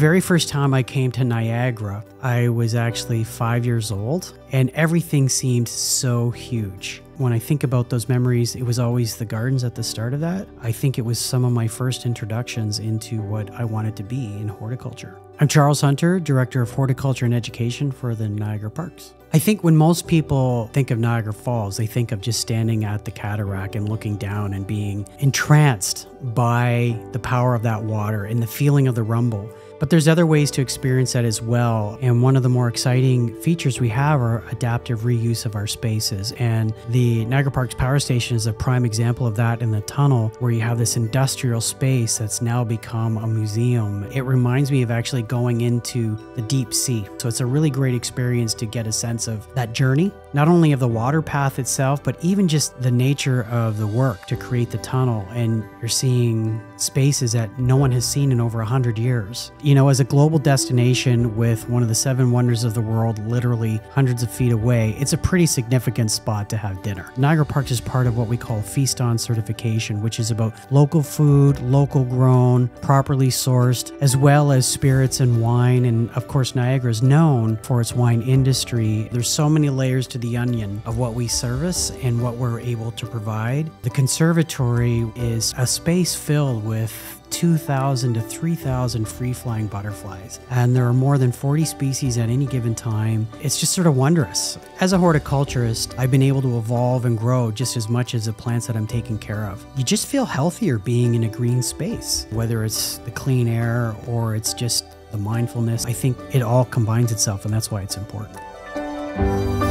very first time I came to Niagara, I was actually 5 years old, and everything seemed so huge. When I think about those memories, it was always the gardens at the start of that. I think it was some of my first introductions into what I wanted to be in horticulture. I'm Charles Hunter, Director of Horticulture and Education for the Niagara Parks. I think when most people think of Niagara Falls, they think of just standing at the cataract and looking down and being entranced by the power of that water and the feeling of the rumble. But there's other ways to experience that as well. And one of the more exciting features we have are adaptive reuse of our spaces. And the Niagara Parks Power Station is a prime example of that in the tunnel, where you have this industrial space that's now become a museum. It reminds me of actually going into the deep sea. So it's a really great experience to get a sense of that journey, not only of the water path itself, but even just the nature of the work to create the tunnel. And you're seeing spaces that no one has seen in over 100 years. You know, as a global destination with one of the 7 wonders of the world literally hundreds of feet away, it's a pretty significant spot to have dinner. Niagara Parks is part of what we call Feast On certification, which is about local food, local grown, properly sourced, as well as spirits and wine. And of course, Niagara is known for its wine industry. There's so many layers to the onion of what we service and what we're able to provide. The conservatory is a space filled with 2,000 to 3,000 free-flying butterflies. And there are more than 40 species at any given time. It's just sort of wondrous. As a horticulturist, I've been able to evolve and grow just as much as the plants that I'm taking care of. You just feel healthier being in a green space, whether it's the clean air or it's just the mindfulness. I think it all combines itself, and that's why it's important.